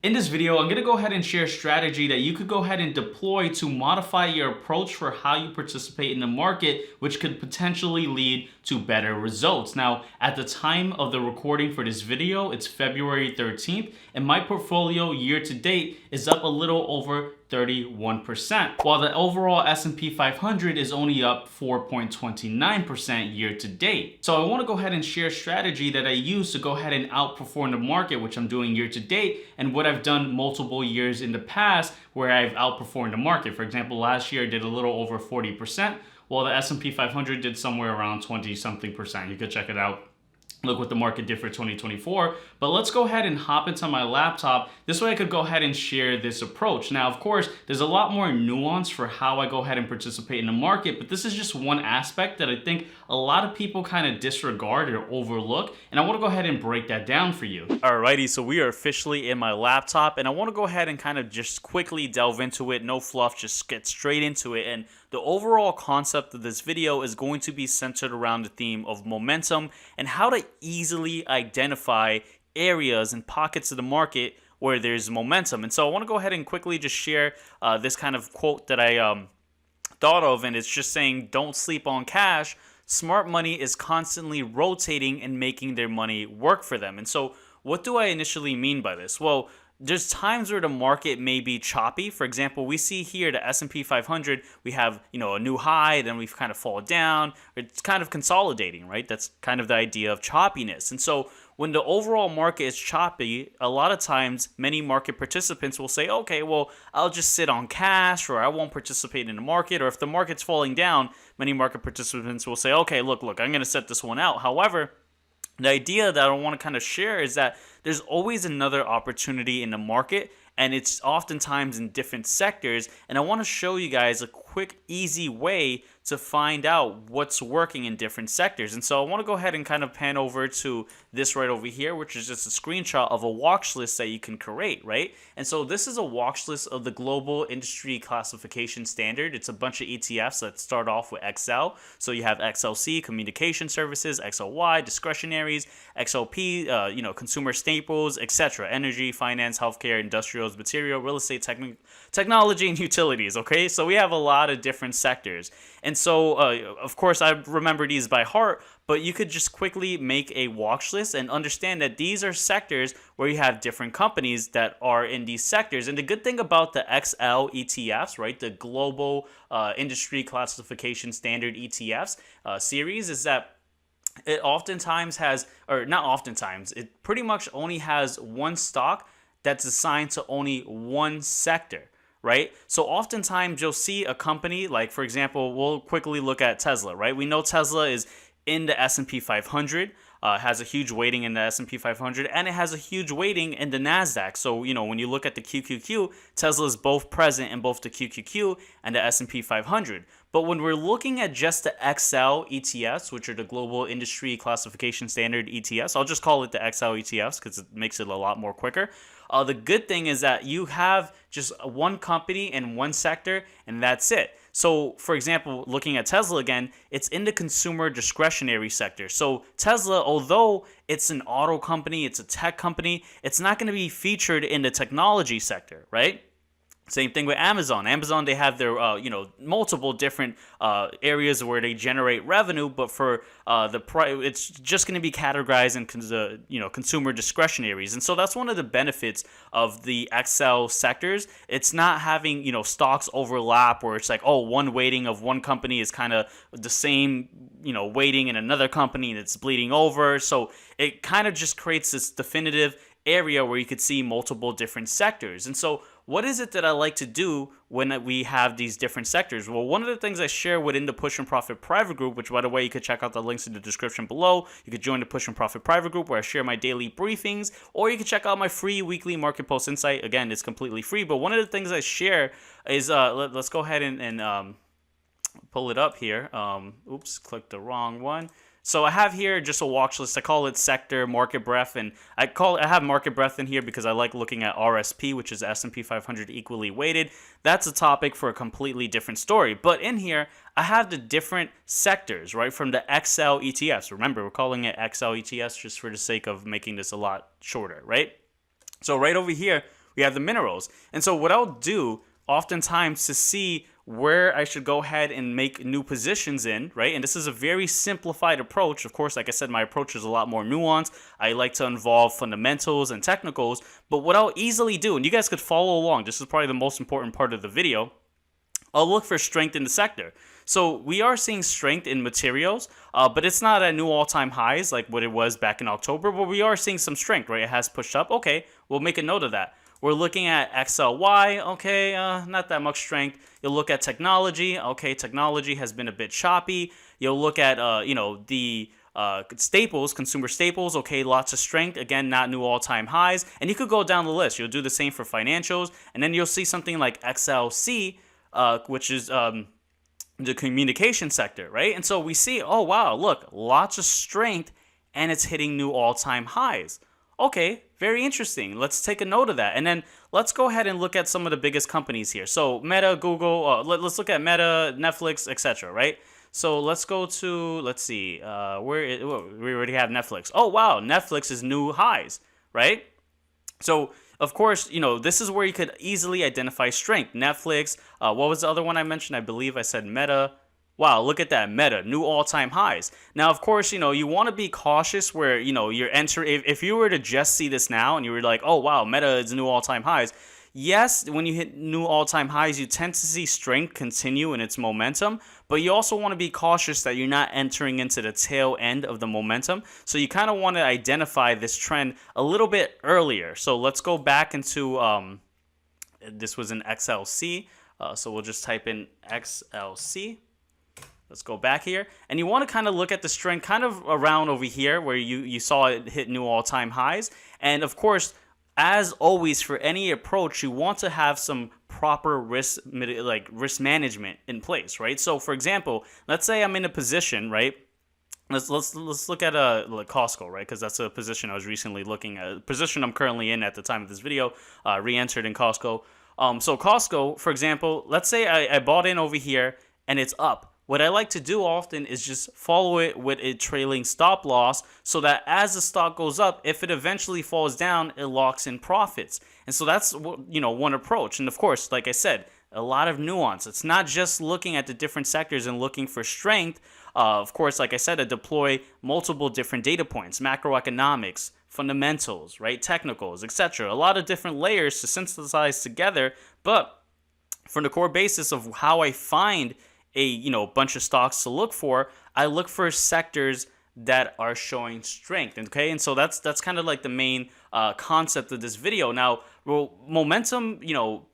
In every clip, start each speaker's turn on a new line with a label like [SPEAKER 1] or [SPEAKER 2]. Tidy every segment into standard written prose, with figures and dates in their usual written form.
[SPEAKER 1] In this video, I'm going to go ahead and share a strategy that you could go ahead and deploy to modify your approach for how you participate in the market, which could potentially lead to better results. Now, at the time of the recording for this video, it's February 13th, and my portfolio year to date is up a little over 31%, while the overall S&P 500 is only up 4.29% year to date. So I want to go ahead and share a strategy that I use to go ahead and outperform the market, which I'm doing year to date, and what I've done multiple years in the past where I've outperformed the market. For example, last year I did a little over 40%, while the S&P 500 did somewhere around 20 something percent. You could check it out. Look what the market did for 2024. But let's go ahead and hop into my laptop. This way I could go ahead and share this approach. Now, of course, there's a lot more nuance for how I go ahead and participate in the market, but this is just one aspect that I think a lot of people kind of disregard or overlook. And I want to go ahead and break that down for you. Alrighty, so we are officially in my laptop, and I want to go ahead and kind of just quickly delve into it. No fluff, just get straight into it. And the overall concept of this video is going to be centered around the theme of momentum and how to easily identify areas and pockets of the market where there's momentum. And so I want to go ahead and quickly just share this kind of quote that I thought of, and it's just saying, don't sleep on cash. Smart money is constantly rotating and making their money work for them. And so what do I initially mean by this? Well, there's times where the market may be choppy. For example, we see here the S&P 500, we have, a new high, then we've kind of fall down. It's kind of consolidating, right? That's kind of the idea of choppiness. And so when the overall market is choppy, a lot of times many market participants will say, okay, well, I'll just sit on cash, or I won't participate in the market. Or if the market's falling down, many market participants will say, okay, look, I'm going to set this one out. However, the idea that I want to kind of share is that there's always another opportunity in the market, and it's oftentimes in different sectors. And I want to show you guys a quick, easy way to find out what's working in different sectors. And so I want to go ahead and kind of pan over to this right over here, which is just a screenshot of a watch list that you can create, right? And so this is a watch list of the Global Industry Classification Standard. It's a bunch of ETFs that start off with XL. So you have XLC, Communication Services, XLY, Discretionaries, XLP, Consumer Staples, etc. Energy, Finance, Healthcare, Industrials, Material, Real Estate, Technology, and Utilities, okay? So we have a lot of different sectors. And so, of course, I remember these by heart, but you could just quickly make a watch list and understand that these are sectors where you have different companies that are in these sectors. And the good thing about the XL ETFs, right, the Global Industry Classification Standard ETFs series, is that it oftentimes has, or not oftentimes, it pretty much only has one stock that's assigned to only one sector, right? So oftentimes you'll see a company, like for example, we'll quickly look at Tesla, right? We know Tesla is in the S&P 500, has a huge weighting in the S&P 500, and it has a huge weighting in the NASDAQ. So, when you look at the QQQ, Tesla is both present in both the QQQ and the S&P 500. But when we're looking at just the XL ETFs, which are the Global Industry Classification Standard ETFs, I'll just call it the XL ETFs because it makes it a lot more quicker. The good thing is that you have just one company in one sector, and that's it. So, for example, looking at Tesla again, it's in the consumer discretionary sector. So Tesla, although it's an auto company, it's a tech company, it's not going to be featured in the technology sector, right? Same thing with Amazon. Amazon, they have their, multiple different areas where they generate revenue, but for it's just going to be categorized in, consumer discretionaries. And so that's one of the benefits of the XL sectors. It's not having, stocks overlap where it's like, oh, one weighting of one company is kind of the same, weighting in another company and it's bleeding over. So it kind of just creates this definitive area where you could see multiple different sectors. And so what is it that I like to do when we have these different sectors? Well, one of the things I share within the Push and Profit private group, which by the way, you could check out the links in the description below. You could join the Push and Profit private group where I share my daily briefings, or you can check out my free weekly Market Pulse Insight. Again, it's completely free, but one of the things I share is, let's go ahead and pull it up here. Oops, clicked the wrong one. So I have here just a watch list. I call it sector market breadth, and I have market breadth in here because I like looking at RSP, which is S&P 500 equally weighted. That's a topic for a completely different story. But in here, I have the different sectors, right, from the XL ETFs. Remember, we're calling it XL ETFs just for the sake of making this a lot shorter, right? So right over here, we have the minerals. And so what I'll do oftentimes to see where I should go ahead and make new positions in, right? And this is a very simplified approach. Of course, like I said, my approach is a lot more nuanced. I like to involve fundamentals and technicals, but what I'll easily do, and you guys could follow along, this is probably the most important part of the video, I'll look for strength in the sector. So we are seeing strength in materials, but it's not at new all-time highs like what it was back in October, but we are seeing some strength, right? It has pushed up. Okay, we'll make a note of that. We're looking at XLY, okay, not that much strength. You'll look at technology, okay, technology has been a bit choppy. You'll look at, the staples, consumer staples, okay, lots of strength. Again, not new all-time highs. And you could go down the list. You'll do the same for financials. And then you'll see something like XLC, which is the communication sector, right? And so we see, oh, wow, look, lots of strength, and it's hitting new all-time highs. Okay, very interesting. Let's take a note of that. And then let's go ahead and look at some of the biggest companies here. So Meta, Google, let's look at Meta, Netflix, etc., right? So let's go to, let's see, we already have Netflix. Oh, wow, Netflix is new highs, right? So, of course, this is where you could easily identify strength. Netflix, what was the other one I mentioned? I believe I said Meta. Wow, look at that, Meta, new all-time highs. Now, of course, you want to be cautious where, you're entering. If you were to just see this now and you were like, oh, wow, Meta is new all-time highs. Yes, when you hit new all-time highs, you tend to see strength continue in its momentum, but you also want to be cautious that you're not entering into the tail end of the momentum. So you kind of want to identify this trend a little bit earlier. So let's go back into, this was an XLC. So we'll just type in XLC. Let's go back here. And you want to kind of look at the strength kind of around over here where you saw it hit new all-time highs. And of course, as always, for any approach, you want to have some proper risk management in place, right? So, for example, let's say I'm in a position, right? Let's look at like Costco, right? Because that's a position I was recently looking at. A position I'm currently in at the time of this video, re-entered in Costco. So Costco, for example, let's say I bought in over here and it's up. What I like to do often is just follow it with a trailing stop loss so that as the stock goes up, if it eventually falls down, it locks in profits. And so that's, one approach. And of course, like I said, a lot of nuance. It's not just looking at the different sectors and looking for strength. Of course, like I said, I deploy multiple different data points, macroeconomics, fundamentals, right, technicals, etc. A lot of different layers to synthesize together. But from the core basis of how I find a bunch of stocks to look for, I look for sectors that are showing strength. Okay, and so that's kind of like the main concept of this video. Now, momentum,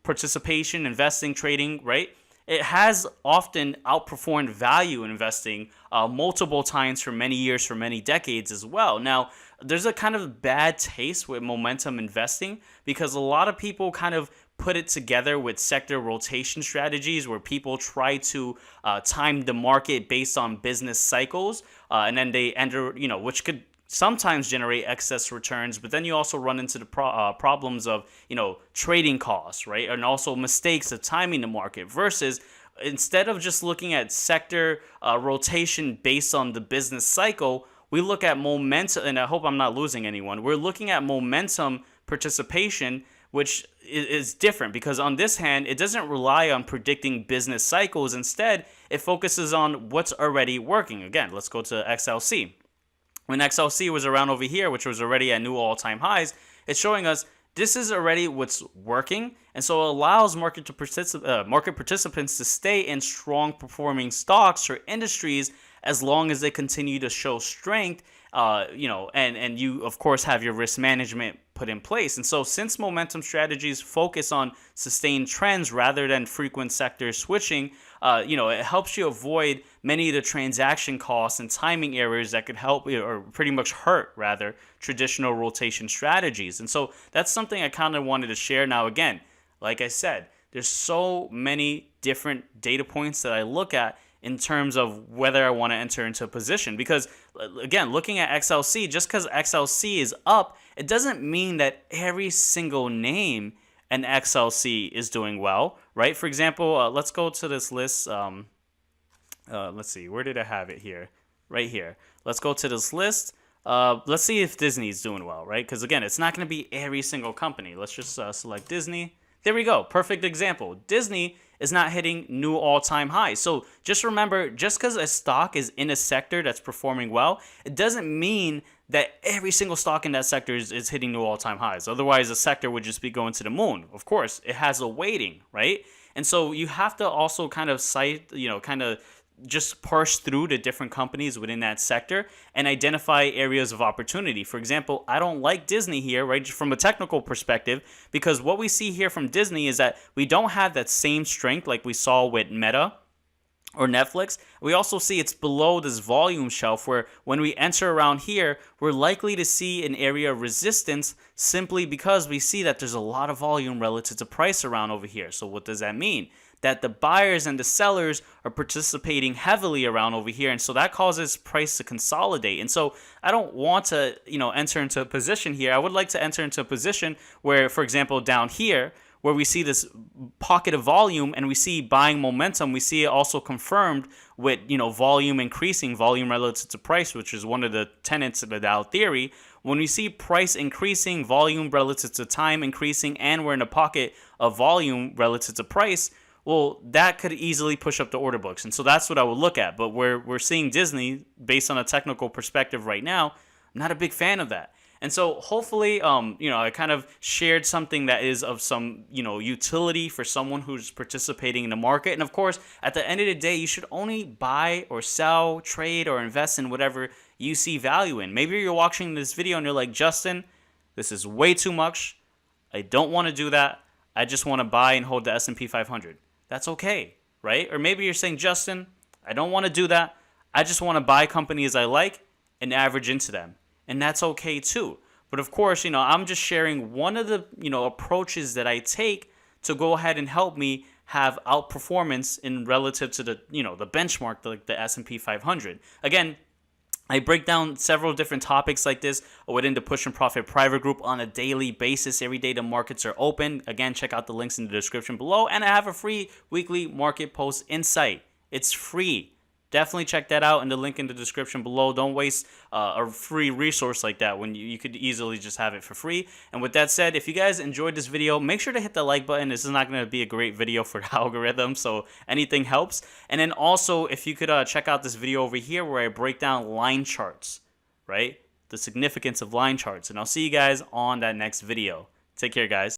[SPEAKER 1] participation, investing, trading, right? It has often outperformed value investing multiple times for many years, for many decades as well. Now, there's a kind of bad taste with momentum investing because a lot of people kind of put it together with sector rotation strategies where people try to time the market based on business cycles, and then they enter, which could sometimes generate excess returns, but then you also run into the problems of, trading costs, right? And also mistakes of timing the market versus instead of just looking at sector rotation based on the business cycle, we look at momentum, and I hope I'm not losing anyone. We're looking at momentum participation, which is different because on this hand, it doesn't rely on predicting business cycles. Instead, it focuses on what's already working. Again, let's go to XLC. When XLC was around over here, which was already at new all-time highs, it's showing us this is already what's working. And so it allows market participants to stay in strong performing stocks or industries as long as they continue to show strength, and you, of course, have your risk management put in place. And so since momentum strategies focus on sustained trends rather than frequent sector switching, it helps you avoid many of the transaction costs and timing errors that could help or pretty much hurt, rather, traditional rotation strategies. And so that's something I kind of wanted to share. Now, again, like I said, there's so many different data points that I look at in terms of whether I want to enter into a position. Because, again, looking at XLC, just because XLC is up, it doesn't mean that every single name in XLC is doing well, right? For example, let's go to this list. Let's see, where did I have it here? Right here. Let's go to this list.
[SPEAKER 2] let's see if Disney's doing well, right? Because again, it's not going to be every single company. Let's just select Disney. There we go. Perfect example. Disney is not hitting new all-time highs. So just remember, just because a stock is in a sector that's performing well, it doesn't mean that every single stock in that sector is hitting new all-time highs. Otherwise, the sector would just be going to the moon. Of course, it has a weighting, right? And so you have to also kind of kind of just parse through the different companies within that sector and identify areas of opportunity. For example, I don't like Disney here, right, from a technical perspective, because what we see here from Disney is that we don't have that same strength like we saw with Meta or Netflix. We also see it's below this volume shelf where when we enter around here, we're likely to see an area of resistance simply because we see that there's a lot of volume relative to price around over here. So what does that mean? That the buyers and the sellers are participating heavily around over here, and so that causes price to consolidate. And so I don't want to, enter into a position here. I would like to enter into a position where, for example, down here, where we see this pocket of volume and we see buying momentum, we see it also confirmed with, volume increasing, volume relative to price, which is one of the tenets of the Dow theory. When we see price increasing, volume relative to time increasing, and we're in a pocket of volume relative to price, well, that could easily push up the order books. And so that's what I would look at. But we're seeing Disney, based on a technical perspective right now, I'm not a big fan of that. And so hopefully, I kind of shared something that is of some, utility for someone who's participating in the market. And of course, at the end of the day, you should only buy or sell, trade, or invest in whatever you see value in. Maybe you're watching this video and you're like, Justin, this is way too much. I don't want to do that. I just want to buy and hold the S&P 500. That's okay, right? Or maybe you're saying, Justin, I don't want to do that. I just want to buy companies I like and average into them. And that's okay too. But of course, I'm just sharing one of the, approaches that I take to go ahead and help me have outperformance in relative to the, the benchmark, like the S&P 500. Again, I break down several different topics like this within the Push and Profit private group on a daily basis. Every day the markets are open. Again, check out the links in the description below. And I have a free weekly market post insight. It's free. Definitely check that out in the link in the description below. Don't waste a free resource like that when you could easily just have it for free. And with that said, if you guys enjoyed this video, make sure to hit the like button. This is not going to be a great video for the algorithm, so anything helps. And then also, if you could check out this video over here where I break down line charts, right? The significance of line charts. And I'll see you guys on that next video. Take care, guys.